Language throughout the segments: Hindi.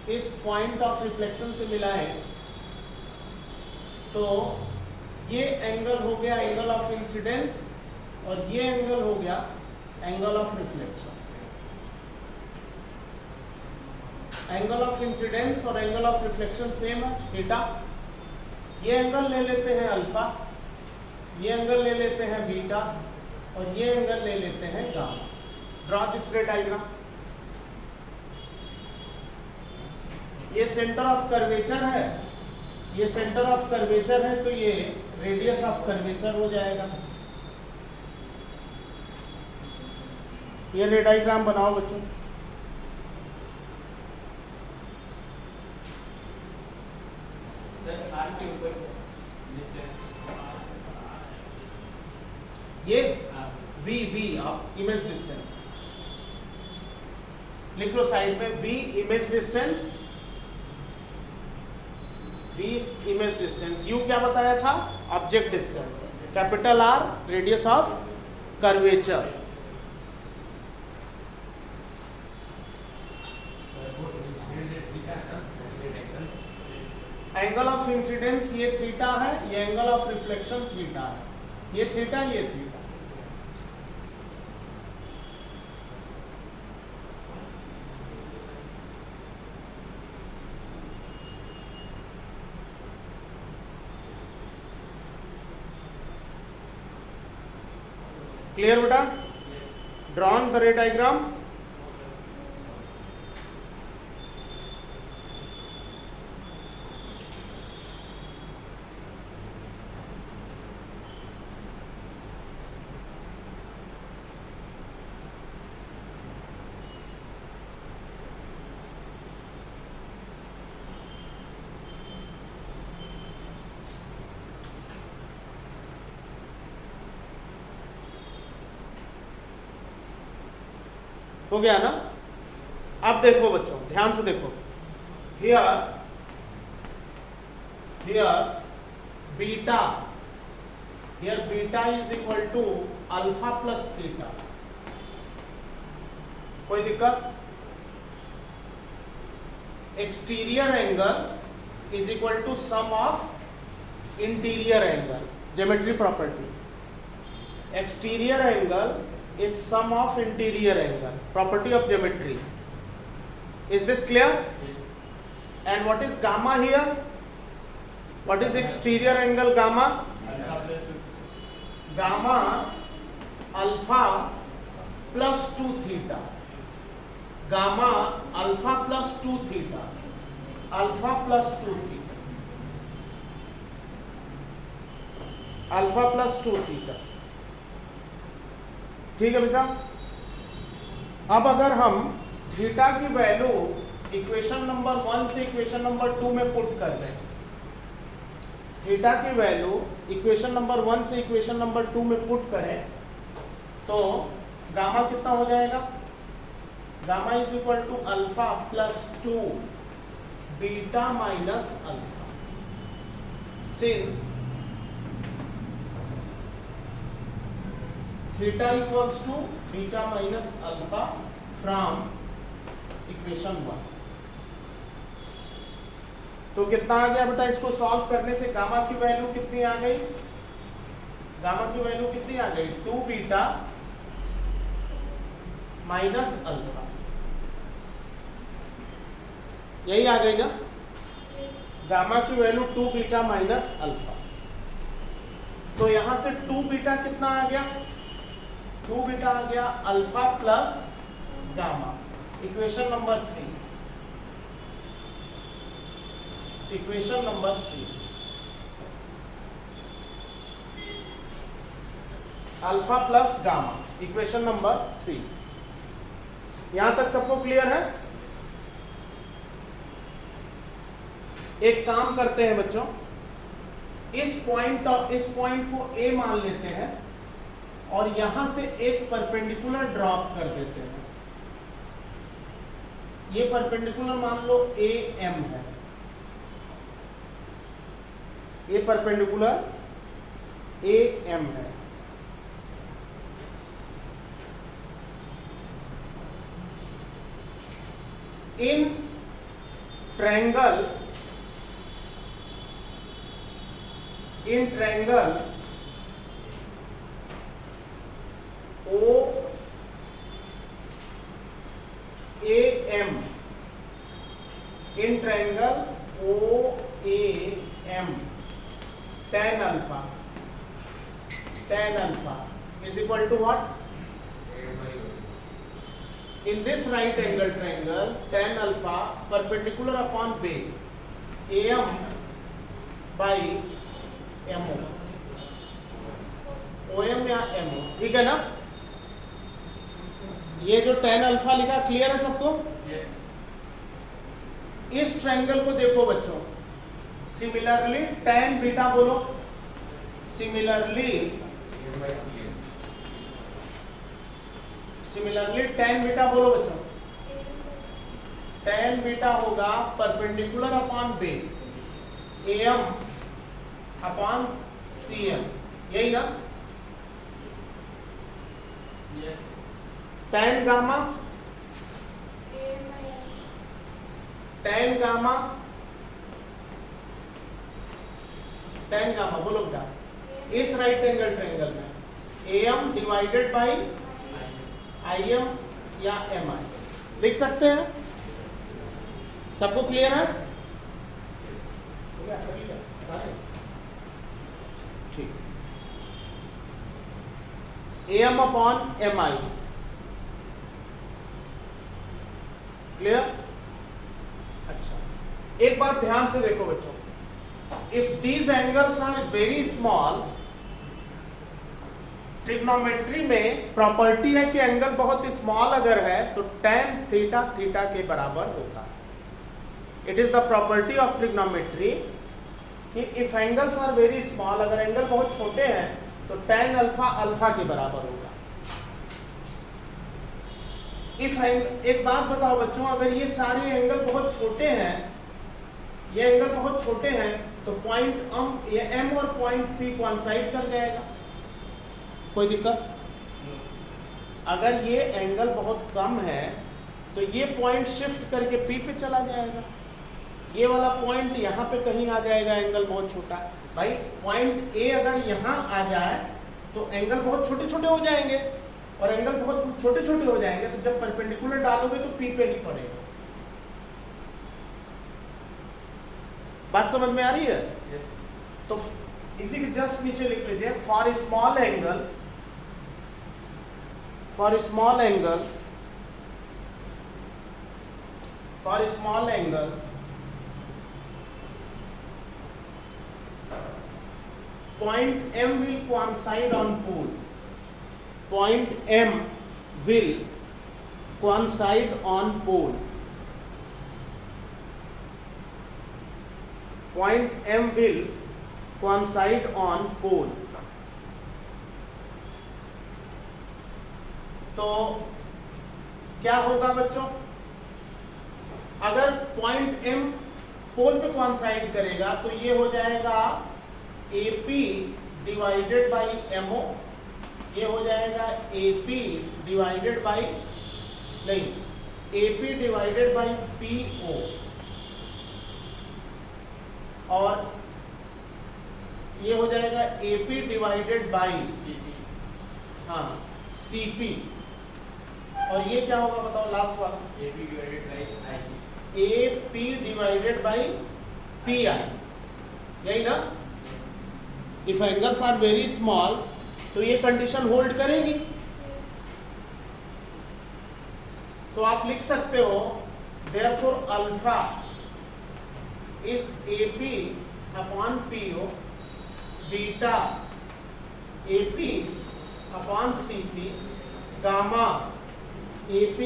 इस पॉइंट ऑफ रिफ्लेक्शन से मिलाएं तो ये एंगल हो गया एंगल ऑफ इंसिडेंस और ये एंगल हो गया angle of reflection. Angle of incidence और एंगल ऑफ रिफ्लेक्शन सेम है थीटा। ये एंगल ले लेते हैं अल्फा, ये एंगल ले लेते हैं बीटा और ये एंगल ले लेते हैं गामा। ड्रॉ दिस रे डायग्राम। ये सेंटर ऑफ कर्वेचर है, ये सेंटर ऑफ कर्वेचर है तो ये रेडियस ऑफ कर्वेचर हो जाएगा। ये रे डायग्राम बनाओ बच्चों। ये v आप इमेज डिस्टेंस लिख लो साइड में, v image distance, v image distance, u क्या बताया था object distance, capital R radius of curvature. Angle of incidence ये थीटा है, ये एंगल ऑफ रिफ्लेक्शन थीटा है, ये थीटा ये थीटा। क्लियर बेटा? Drawn the ray diagram. हो गया ना? अब देखो बच्चों ध्यान से देखो, here beta, here beta is equal to alpha plus theta. कोई दिक्कत? Exterior angle is equal to sum of interior angle, geometry property. Exterior angle is sum of interior angle, property of geometry. Is this clear? Yes. And what is gamma here? What is exterior angle gamma? Gamma alpha plus 2 theta. Gamma alpha plus 2 theta. Alpha plus 2 theta. Alpha plus 2 theta. ठीक है बेटा? अब अगर हम थीटा की वैल्यू इक्वेशन नंबर 1 से इक्वेशन नंबर 2 में पुट कर दें, थीटा की वैल्यू इक्वेशन नंबर 1 से इक्वेशन नंबर 2 में पुट करें तो गामा कितना हो जाएगा? Gamma is equal to alpha plus 2 beta minus alpha. Since theta equals to beta minus alpha from equation 1। तो कितना आ गया बेटा? इसको सॉल्व करने से गामा की वैल्यू कितनी आ गई? गामा की वैल्यू कितनी आ गई? 2 बीटा माइनस अल्फा। यही आ गई ना? गामा की वैल्यू 2 बीटा माइनस अल्फा। तो यहां से 2 बीटा कितना आ गया? 2 बीटा आ गया alpha plus gamma. Equation number 3, equation number 3 alpha plus gamma, equation number 3। यहां तक सबको क्लियर है? एक काम करते हैं बच्चों, इस पॉइंट को ए मान लेते हैं और यहां से एक परपेंडिकुलर ड्रॉप कर देते हैं। ये परपेंडिकुलर मान लो ए एम है, ये परपेंडिकुलर ए एम है। Triangle in triangle OAM, in triangle OAM, tan alpha is equal to what? In this right angle triangle, tan alpha perpendicular upon base AM by MO, OM या MO, ठीक है ना? ये जो tan अल्फा लिखा क्लियर है सबको? yes. इस ट्रायंगल को देखो बच्चों, सिमिलरली tan बीटा बोलो, सिमिलरली tan बीटा बोलो बच्चों, tan बीटा होगा perpendicular upon base AM upon CM, यही ना? yes. tan गामा बोलो बेटा, इस राइट एंगल ट्रायंगल में AM डिवाइडेड बाई IM या MI लिख सकते हैं? सबको क्लियर है? ठीक, AM अपॉन MI, क्लियर? अच्छा, एक बात ध्यान से देखो बच्चों, if these angles are very small, trigonometry में प्रॉपर्टी है कि एंगल बहुत स्मॉल अगर है तो tan थीटा थीटा के बराबर होता है। It is the property of trigonometry कि if angles are very small, अगर एंगल बहुत छोटे हैं तो tan अल्फा अल्फा के बराबर होगा। एक बात बताओ बच्चों, अगर ये सारे एंगल बहुत छोटे हैं, ये एंगल बहुत छोटे हैं तो पॉइंट ये M और पॉइंट P कोइंसाइड कर जाएगा, कोई दिक्कत? अगर ये एंगल बहुत कम है तो ये पॉइंट शिफ्ट करके P पे चला जाएगा, ये वाला पॉइंट यहाँ पे कहीं आ जाएगा, एंगल बहुत छोटा है। भाई पॉइंट A अगर यहाँ आ जाए तो एंगल बहुत छोटे छोटे हो जाएंगे, और एंगल बहुत छोटे छोटे हो जाएंगे तो जब परपेंडिकुलर डालोगे तो P पे नहीं पड़ेगा। बात समझ में आ रही है? yes. तो इसी के जस्ट नीचे लिख लीजिए, for small angles point M will coincide on pole. Point M will coincide on pole. Point M will coincide on pole. तो क्या होगा बच्चों? अगर पॉइंट M पोल पे कोइंसाइड करेगा तो ये हो जाएगा AP डिवाइडेड बाई MO, ये हो जाएगा AP divided by AP divided by PO, और ये हो जाएगा AP डिवाइडेड बाई CP, और ये क्या होगा बताओ लास्ट वाला? AP डिवाइडेड बाई PI, यही ना? If angles are very small तो ये कंडीशन होल्ड करेगी। तो आप लिख सकते हो therefore alpha is AP upon PO, beta AP upon CP, gamma AP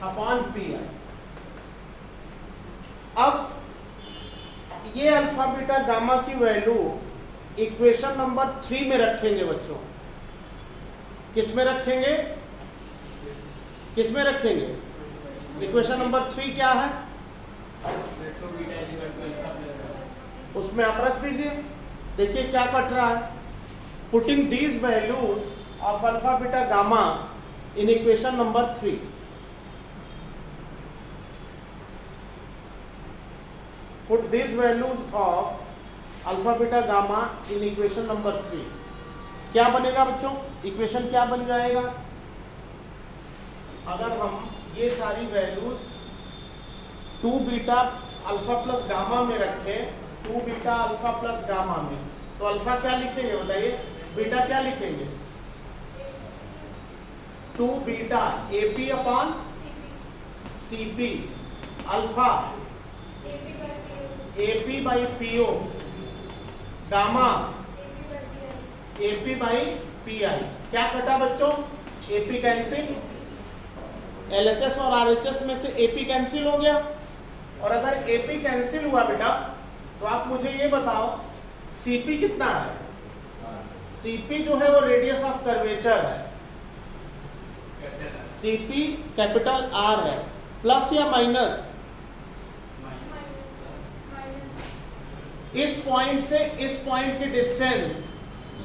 upon PI। अब ये अल्फा बीटा गामा की वैल्यू इक्वेशन नंबर 3 में रखेंगे बच्चों। किस में रखेंगे? इक्वेशन नंबर 3 क्या है? उसमें आप रख दीजिए, देखिए क्या कट रहा है। Putting these values of alpha beta gamma in equation number 3। Put this values of alpha beta gamma in equation number 3। क्या बनेगा बच्चों, इक्वेशन क्या बन जाएगा? अगर हम ये सारी values 2 beta alpha plus gamma में रखें, 2 बीटा अल्फा प्लस गामा में, तो अल्फा क्या लिखेंगे बताइए, बीटा क्या लिखेंगे? 2 beta AP upon CP, alpha AP by PO, gamma AP by PI। क्या कटा बच्चों? AP कैंसिल, LHS और RHS में से AP कैंसिल हो गया। और अगर AP कैंसिल हुआ बेटा, तो आप मुझे ये बताओ CP कितना है? CP जो है वो रेडियस ऑफ कर्वेचर है, CP कैपिटल R है, प्लस या माइनस? इस पॉइंट से इस पॉइंट की distance,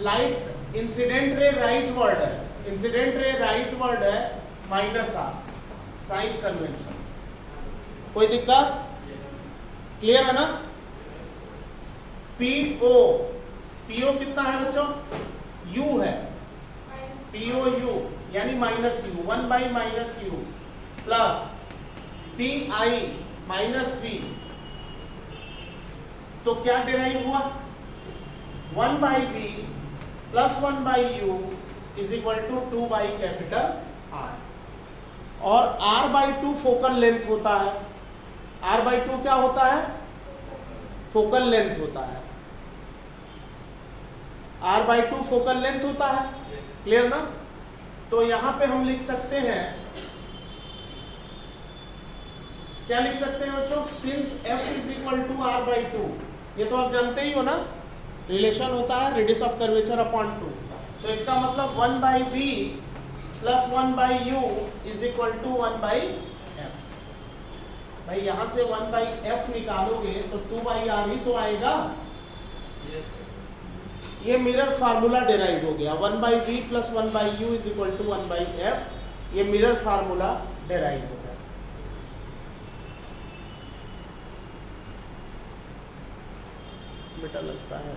light incident ray right word है, इंसिडेंट रे राइट वर्ड है, माइनस R, साइन कन्वेंशन। कोई दिक्कत? क्लियर है ना? PO कितना है बच्चों? U है, POU यानी minus U, 1 by minus U plus PI minus V। तो क्या डिराइव हुआ? 1 by V plus 1 by U is equal to 2 by capital R। और R बाई 2 फोकल लेंथ होता है। R बाई 2 क्या होता है? फोकल लेंथ होता है। R बाई 2 फोकल लेंथ होता है, क्लियर ना? तो यहां पे हम लिख सकते हैं, क्या लिख सकते हैं बच्चों? Since F is equal to R by 2, ये तो आप जानते ही हो ना, रिलेशन होता है रेडियस ऑफ कर्वेचर अपॉन 2। तो इसका मतलब 1 by V plus 1 by U is equal to 1 by F। भाई यहां से 1 बाई F निकालोगे तो 2 बाई R ही तो आएगा। ये मिरर फार्मूला डिराइव हो गया, 1 by V plus 1 by U is equal to 1 by F। ये मिरर फार्मूला डिराइव हो गया। बेटा लगता है